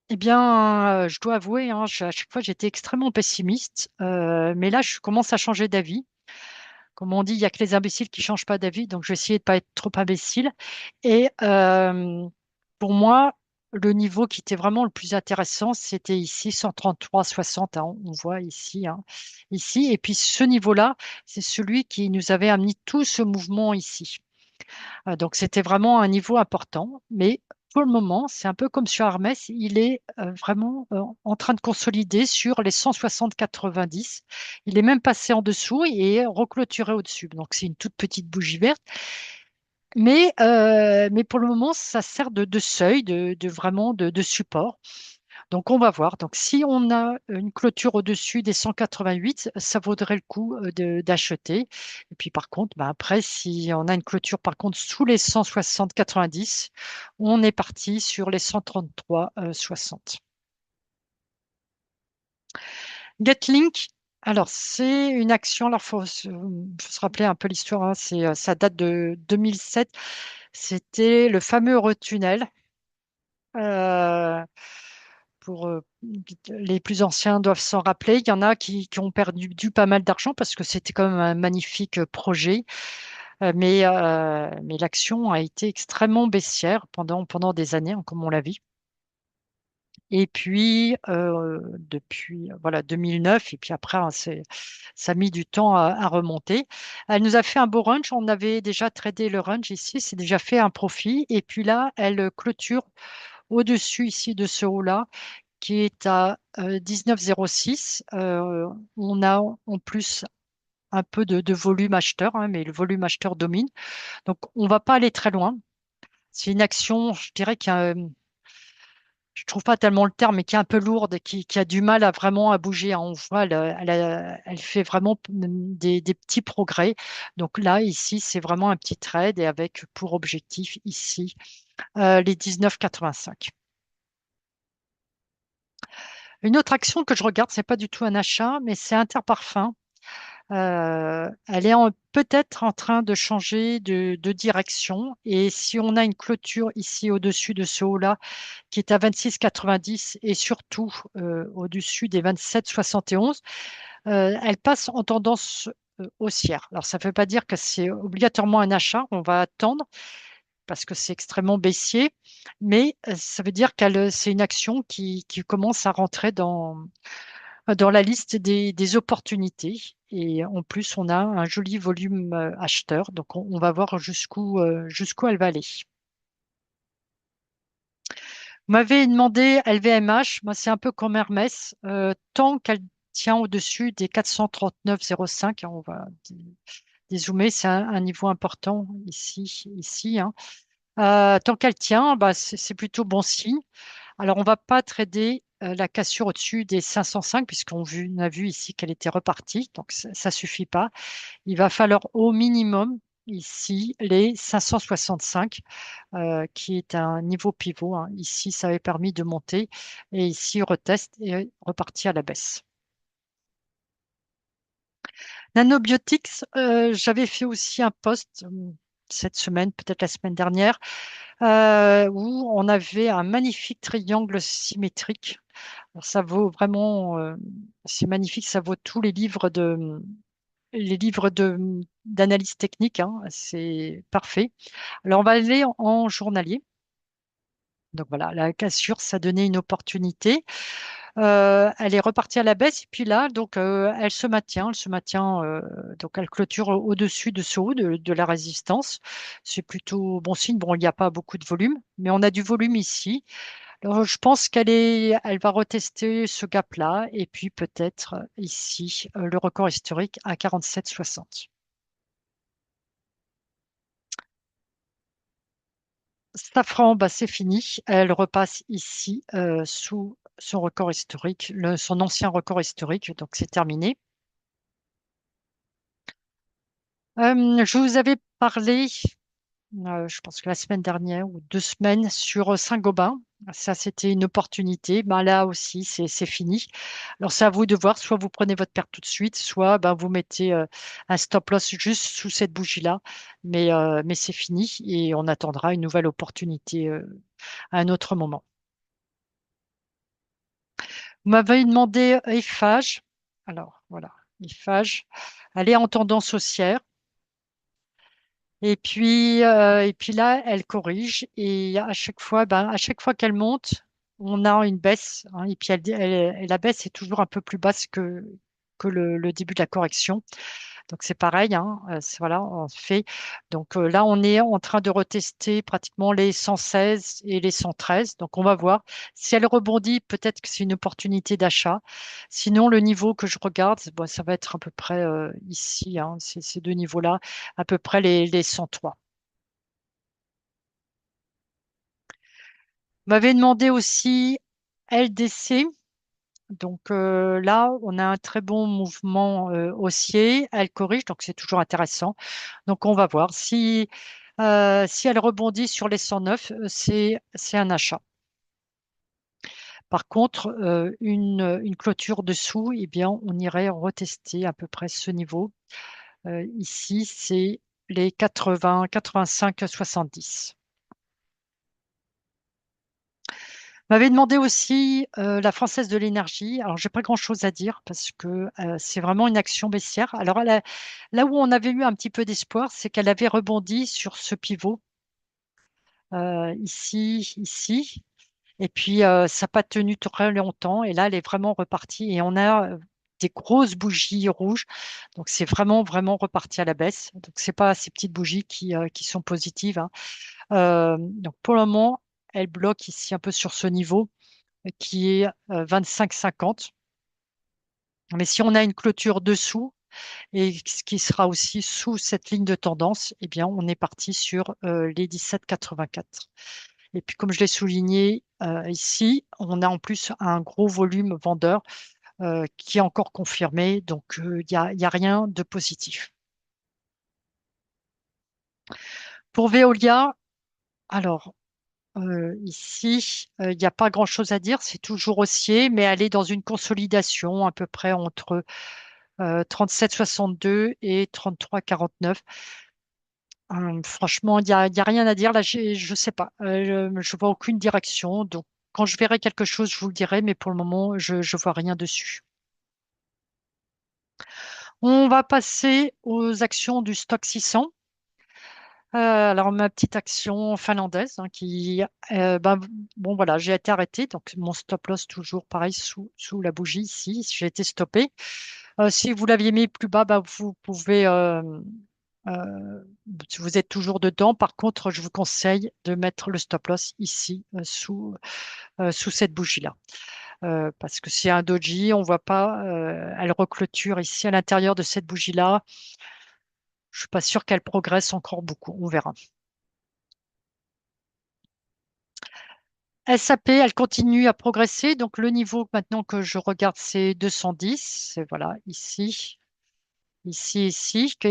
S2: eh bien, je dois avouer, hein, à chaque fois, j'étais extrêmement pessimiste, mais là, je commence à changer d'avis. Comme on dit, il n'y a que les imbéciles qui ne changent pas d'avis, donc je vais essayer de ne pas être trop imbécile. Et pour moi, le niveau qui était vraiment le plus intéressant, c'était ici, 133,60, hein, on voit ici, hein, ici. Et puis ce niveau-là, c'est celui qui nous avait amené tout ce mouvement ici. Donc c'était vraiment un niveau important, mais pour le moment, c'est un peu comme sur Hermès, il est vraiment en train de consolider sur les 160,90. Il est même passé en dessous et est reclôturé au-dessus. Donc c'est une toute petite bougie verte. Mais pour le moment, ça sert de seuil, vraiment de support. Donc, on va voir. Donc, si on a une clôture au-dessus des 188, ça vaudrait le coup d'acheter. Et puis, par contre, ben après, si on a une clôture, par contre, sous les 160,90, on est parti sur les 133,60. Getlink, alors, c'est une action. Alors, faut se rappeler un peu l'histoire, hein. Ça date de 2007. C'était le fameux Eurotunnel. Euh, pour les plus anciens doivent s'en rappeler. Il y en a qui ont perdu pas mal d'argent parce que c'était quand même un magnifique projet. Mais l'action a été extrêmement baissière pendant des années, hein, comme on l'a vu. Et puis, depuis voilà, 2009, et puis après, hein, ça a mis du temps à remonter. Elle nous a fait un beau range. On avait déjà tradé le range ici, c'est déjà fait un profit. Et puis là, elle clôture au-dessus ici de ce haut-là, qui est à 19,06. On a en plus un peu de volume acheteur, hein, mais le volume acheteur domine. Donc, on ne va pas aller très loin. C'est une action, je dirais, je trouve pas tellement le terme, mais qui est un peu lourde, qui a du mal à vraiment à bouger, hein. On voit, elle fait vraiment des petits progrès. Donc là, ici, c'est vraiment un petit trade et avec pour objectif ici les 19,85. Une autre action que je regarde, c'est pas du tout un achat, mais c'est Interparfums. Elle est peut-être en train de changer de direction. Et si on a une clôture ici au-dessus de ce haut-là, qui est à 26,90 et surtout au-dessus des 27,71, elle passe en tendance haussière. Alors, ça ne veut pas dire que c'est obligatoirement un achat, on va attendre parce que c'est extrêmement baissier, mais ça veut dire qu'elle, c'est une action qui commence à rentrer dans la liste des opportunités. Et en plus, on a un joli volume acheteur, donc on va voir jusqu'où elle va aller. Vous m'avez demandé LVMH, moi c'est un peu comme Hermès, tant qu'elle tient au-dessus des 439,05, hein, on va dézoomer, c'est un niveau important ici, hein. Tant qu'elle tient, bah, c'est plutôt bon signe. Alors on va pas trader la cassure au-dessus des 505 puisqu'on a vu ici qu'elle était repartie, donc ça suffit pas. Il va falloir au minimum ici les 565 qui est un niveau pivot, hein. Ici, ça avait permis de monter et ici, retest et reparti à la baisse. Nanobiotics, j'avais fait aussi un post cette semaine, peut-être la semaine dernière, où on avait un magnifique triangle symétrique. Alors, ça vaut vraiment, c'est magnifique, ça vaut tous les livres d'analyse technique, hein, c'est parfait. Alors, on va aller en journalier. Donc voilà, la cassure, ça donnait une opportunité. Elle est repartie à la baisse et puis là, donc elle se maintient. Donc elle clôture au-dessus de ce haut de la résistance. C'est plutôt bon signe. Bon, il n'y a pas beaucoup de volume, mais on a du volume ici. Alors je pense elle va retester ce gap-là et puis peut-être ici le record historique à 47,60. Safran, bah, c'est fini. Elle repasse ici sous son record historique, son ancien record historique, donc c'est terminé. Je vous avais parlé, je pense que la semaine dernière ou 2 semaines, sur Saint-Gobain. Ça, c'était une opportunité. Ben, là aussi, c'est fini. Alors, c'est à vous de voir. Soit vous prenez votre perte tout de suite, soit ben, vous mettez un stop-loss juste sous cette bougie-là. Mais c'est fini et on attendra une nouvelle opportunité à un autre moment. Vous m'avez demandé Eiffage. Alors, voilà, Eiffage. Elle est en tendance haussière. Et puis là, elle corrige. Et à chaque fois qu'elle monte, on a une baisse, hein. Et puis et la baisse est toujours un peu plus basse que le début de la correction. Donc c'est pareil, hein, voilà, on fait. Donc là, on est en train de retester pratiquement les 116 et les 113. Donc on va voir. Si elle rebondit, peut-être que c'est une opportunité d'achat. Sinon, le niveau que je regarde, bon, ça va être à peu près ici, hein, ces deux niveaux-là, à peu près les 103. Vous m'avez demandé aussi LDC. Donc là, on a un très bon mouvement haussier. Elle corrige, donc c'est toujours intéressant. Donc on va voir. Si elle rebondit sur les 109, c'est un achat. Par contre, une clôture dessous, eh bien, on irait retester à peu près ce niveau. Ici, c'est les 80, 85, 70. M'avait demandé aussi la Française de l'énergie. Alors, j'ai pas grand-chose à dire parce que c'est vraiment une action baissière. Alors, là où on avait eu un petit peu d'espoir, c'est qu'elle avait rebondi sur ce pivot ici. Et puis, ça n'a pas tenu très longtemps. Et là, elle est vraiment repartie. Et on a des grosses bougies rouges. Donc, c'est vraiment, vraiment reparti à la baisse. Donc, c'est pas ces petites bougies qui sont positives, hein. Donc, pour le moment, elle bloque ici un peu sur ce niveau qui est 25,50. Mais si on a une clôture dessous et ce qui sera aussi sous cette ligne de tendance, eh bien, on est parti sur les 17,84. Et puis, comme je l'ai souligné ici, on a en plus un gros volume vendeur qui est encore confirmé. Donc, il y a rien de positif. Pour Veolia, alors, ici, il n'y a pas grand-chose à dire. C'est toujours haussier, mais elle est dans une consolidation à peu près entre 37,62 et 33,49. Franchement, il y a rien à dire. Là, je sais pas. Je vois aucune direction. Donc, quand je verrai quelque chose, je vous le dirai. Mais pour le moment, je vois rien dessus. On va passer aux actions du stock 600. Alors, ma petite action finlandaise bon voilà, j'ai été arrêtée, donc mon stop loss toujours pareil sous la bougie ici, j'ai été stoppé. Si vous l'aviez mis plus bas, vous pouvez, euh, si vous êtes toujours dedans. Par contre, je vous conseille de mettre le stop loss ici sous cette bougie-là. Parce que c'est un doji, on voit pas, elle reclôture ici à l'intérieur de cette bougie-là. Je suis pas sûre qu'elle progresse encore beaucoup, on verra. SAP, elle continue à progresser. Donc, le niveau maintenant que je regarde, c'est 210. Et voilà, ici,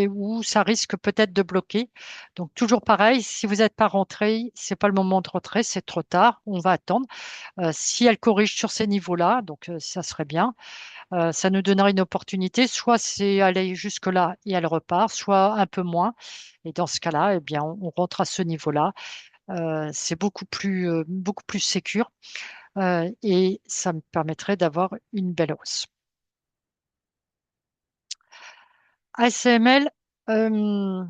S2: où ça risque peut-être de bloquer. Donc, toujours pareil, si vous n'êtes pas rentré, c'est pas le moment de rentrer, c'est trop tard. On va attendre. Si elle corrige sur ces niveaux-là, donc ça serait bien. Ça nous donnera une opportunité. Soit c'est aller jusque-là et elle repart, soit un peu moins. Et dans ce cas-là, eh bien, on rentre à ce niveau-là. C'est beaucoup plus sécure. Et ça me permettrait d'avoir une belle hausse. ASML, euh,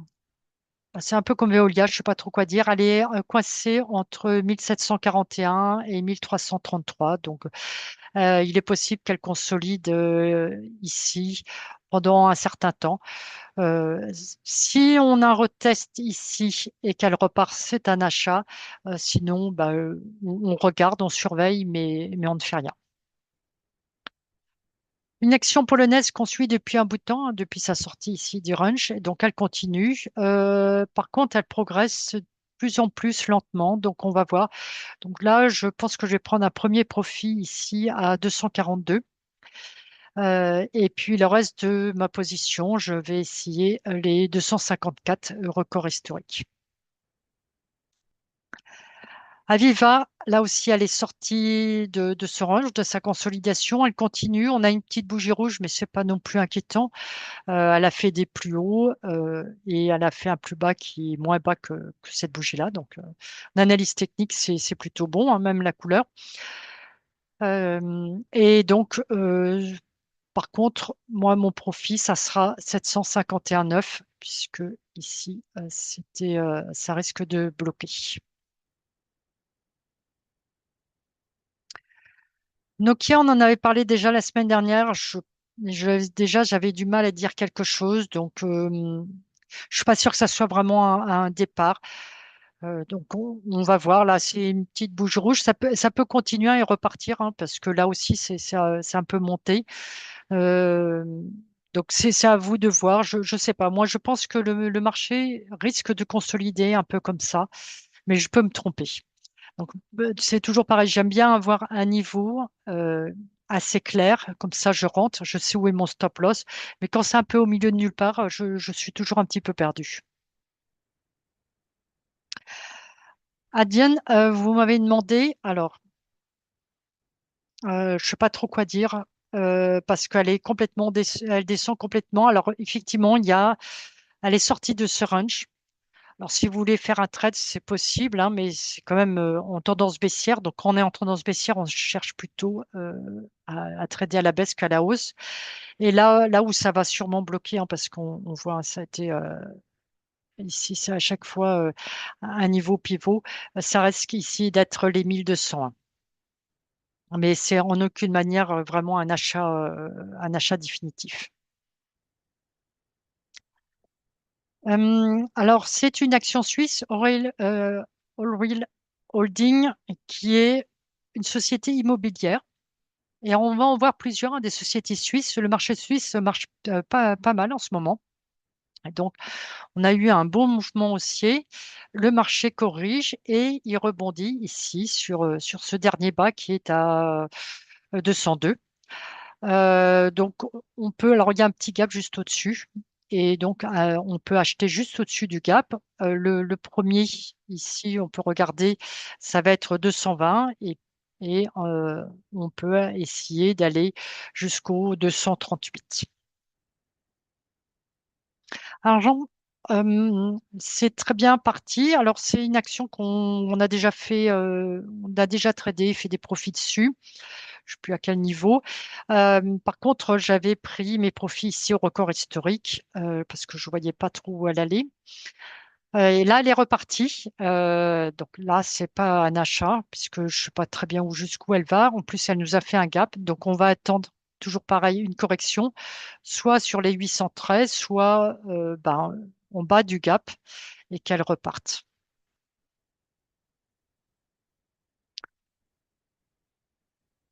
S2: c'est un peu comme Veolia, je ne sais pas trop quoi dire. Elle est coincée entre 1741 et 1333. Donc, il est possible qu'elle consolide ici pendant un certain temps. Euh, Si on a un retest ici et qu'elle repart, c'est un achat. Sinon, on regarde, on surveille, mais on ne fait rien. Une action polonaise qu'on suit depuis un bout de temps, hein, depuis sa sortie ici du range, et donc elle continue. Par contre, elle progresse de plus en plus lentement, donc on va voir. Donc là, je pense que je vais prendre un premier profit ici à 242. Et puis le reste de ma position, je vais essayer les 254 records historiques. Aviva, là aussi, elle est sortie de ce range, de sa consolidation. Elle continue. On a une petite bougie rouge, mais c'est pas non plus inquiétant. Elle a fait des plus hauts et elle a fait un plus bas qui est moins bas que cette bougie-là. Donc, en analyse technique, c'est plutôt bon, hein, même la couleur. Et donc, par contre, moi, mon profit, ça sera 751,9 puisque ici, ça risque de bloquer. Nokia, on en avait parlé déjà la semaine dernière. Déjà, j'avais du mal à dire quelque chose, donc je suis pas sûre que ça soit vraiment un départ. Donc, on va voir. Là, c'est une petite bouge rouge. Ça peut continuer et repartir, hein, parce que là aussi, c'est un peu monté. Euh, donc, c'est à vous de voir. Je sais pas. Moi, je pense que le marché risque de consolider un peu comme ça, mais je peux me tromper. Donc, c'est toujours pareil. J'aime bien avoir un niveau assez clair. Comme ça, je rentre, je sais où est mon stop loss. Mais quand c'est un peu au milieu de nulle part, je suis toujours un petit peu perdu. Adiane, vous m'avez demandé, alors, je ne sais pas trop quoi dire parce qu'elle est elle descend complètement. Alors, effectivement, elle est sortie de ce range. Alors, si vous voulez faire un trade, c'est possible, hein, mais c'est quand même en tendance baissière. Donc, quand on est en tendance baissière, on cherche plutôt à trader à la baisse qu'à la hausse. Et là où ça va sûrement bloquer, hein, parce qu'on voit, hein, ça a été ici, c'est à chaque fois un niveau pivot, ça risque ici d'être les 1200, hein. Mais c'est en aucune manière vraiment un achat définitif. Alors, c'est une action suisse, Allreal Holding, qui est une société immobilière. Et on va en voir plusieurs, hein, des sociétés suisses. Le marché suisse marche pas mal en ce moment. Et donc, on a eu un bon mouvement haussier. Le marché corrige et il rebondit ici sur ce dernier bas qui est à 202. Donc, alors il y a un petit gap juste au-dessus. Et donc, on peut acheter juste au-dessus du gap. Le premier, ici, on peut regarder, ça va être 220 et on peut essayer d'aller jusqu'au 238. Argent, c'est très bien parti. Alors, c'est une action qu'on on a déjà fait, on a déjà tradé, fait des profits dessus. Je ne sais plus à quel niveau. Par contre, j'avais pris mes profits ici au record historique parce que je ne voyais pas trop où elle allait. Et là, elle est repartie. Donc là, c'est pas un achat puisque je ne sais pas très bien où jusqu'où elle va. En plus, elle nous a fait un gap. Donc, on va attendre toujours pareil, une correction, soit sur les 813, soit en bas du gap et qu'elle reparte.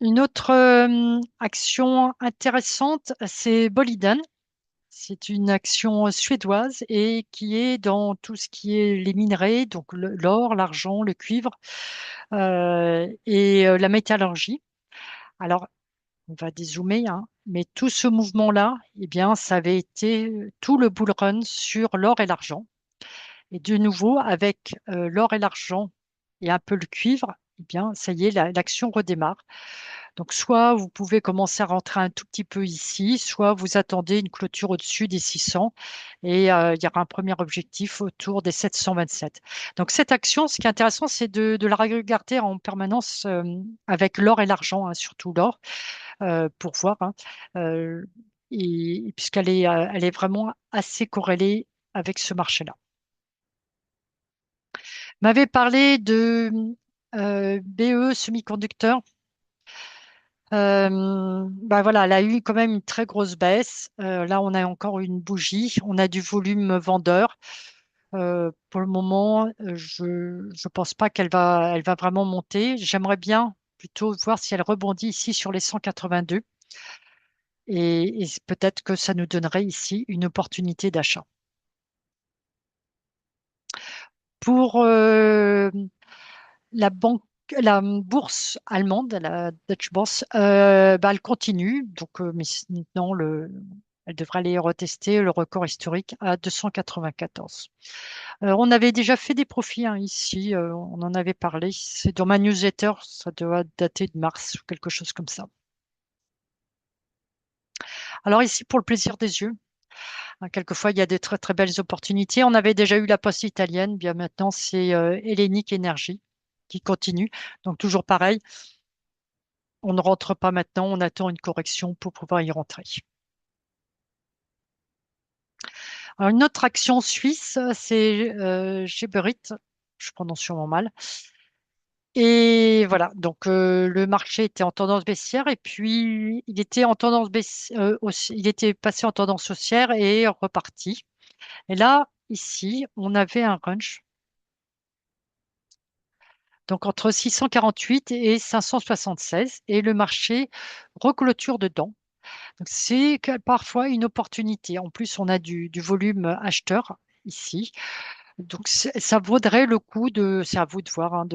S2: Une autre action intéressante, c'est Boliden. C'est une action suédoise et qui est dans tout ce qui est les minerais, donc l'or, l'argent, le cuivre et la métallurgie. Alors, on va dézoomer, hein, mais tout ce mouvement-là, eh bien, ça avait été tout le bull run sur l'or et l'argent. Et de nouveau, avec l'or et l'argent et un peu le cuivre, eh bien, ça y est, l'action redémarre. Donc, soit vous pouvez commencer à rentrer un tout petit peu ici, soit vous attendez une clôture au-dessus des 600 et il y aura un premier objectif autour des 727. Donc, cette action, ce qui est intéressant, c'est de la regarder en permanence avec l'or et l'argent, hein, surtout l'or, pour voir, hein, euh, puisqu'elle est vraiment assez corrélée avec ce marché-là. M'avait parlé de BE Semiconducteur. Bah voilà, elle a eu quand même une très grosse baisse. Là, on a encore une bougie. On a du volume vendeur. Pour le moment, je ne pense pas elle va vraiment monter. J'aimerais bien plutôt voir si elle rebondit ici sur les 182. Et peut-être que ça nous donnerait ici une opportunité d'achat. Pour la banque, la bourse allemande, la Deutsche Börse, bah, elle continue. Donc, mais maintenant, elle devrait aller retester le record historique à 294. On avait déjà fait des profits, hein, ici, on en avait parlé. C'est dans ma newsletter, ça doit dater de mars ou quelque chose comme ça. Alors ici, pour le plaisir des yeux, hein, quelquefois, il y a des très très belles opportunités. On avait déjà eu la Poste italienne, bien maintenant, c'est Hellenic Energy qui continue. Donc toujours pareil, on ne rentre pas maintenant, on attend une correction pour pouvoir y rentrer. Alors, une autre action suisse, c'est Geberit, je prononce sûrement mal. Et voilà, donc le marché était en tendance baissière et puis il était en tendance il était passé en tendance haussière et reparti. Et là, ici, on avait un range, donc entre 648 et 576, et le marché reclôture dedans. Donc c'est parfois une opportunité. En plus, on a du volume acheteur ici. Donc ça vaudrait le coup c'est à vous de voir, hein,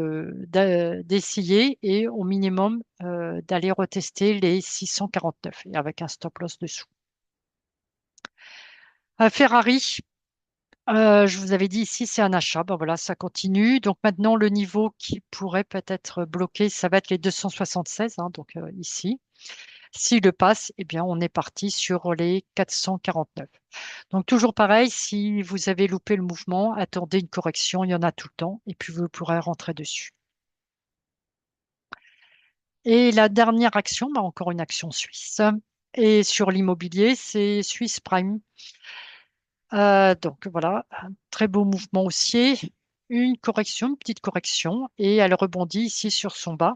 S2: d'essayer et au minimum d'aller retester les 649 et avec un stop loss dessous. Ferrari, je vous avais dit ici, c'est un achat. Ben voilà, ça continue. Donc maintenant, le niveau qui pourrait peut-être bloquer, ça va être les 276, hein, donc ici. S'il le passe, eh bien, on est parti sur les 449. Donc toujours pareil, si vous avez loupé le mouvement, attendez une correction, il y en a tout le temps, et puis vous pourrez rentrer dessus. Et la dernière action, bah, encore une action suisse. Et sur l'immobilier, c'est Swiss Prime. Donc voilà, un très beau mouvement haussier, une correction, une petite correction, et elle rebondit ici sur son bas.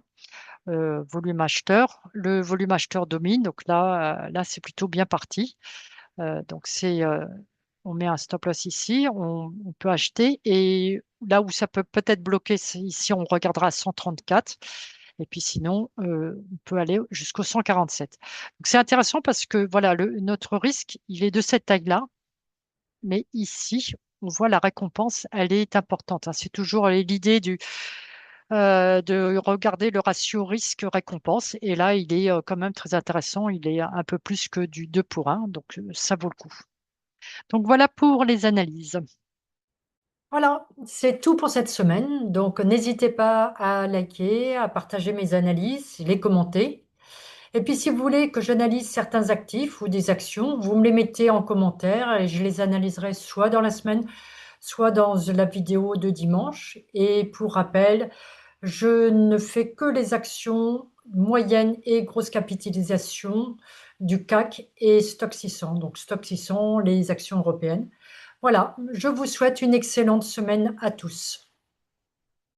S2: Volume acheteur. Le volume acheteur domine, donc là c'est plutôt bien parti. Donc on met un stop loss ici, on peut acheter et là où ça peut peut-être bloquer, c'est ici on regardera 134 et puis sinon on peut aller jusqu'au 147. Donc c'est intéressant parce que voilà notre risque il est de cette taille-là, mais ici on voit la récompense, elle est importante, hein. C'est toujours l'idée de regarder le ratio risque-récompense. Et là, il est quand même très intéressant. Il est un peu plus que du 2 pour 1. Donc, ça vaut le coup. Donc, voilà pour les analyses.
S1: Voilà, c'est tout pour cette semaine. Donc, n'hésitez pas à liker, à partager mes analyses, les commenter. Et puis, si vous voulez que j'analyse certains actifs ou des actions, vous me les mettez en commentaire et je les analyserai soit dans la semaine, soit dans la vidéo de dimanche. Et pour rappel, je ne fais que les actions moyenne et grosse capitalisation du CAC et Stoxx 600. Donc Stoxx 600, les actions européennes. Voilà, je vous souhaite une excellente semaine à tous.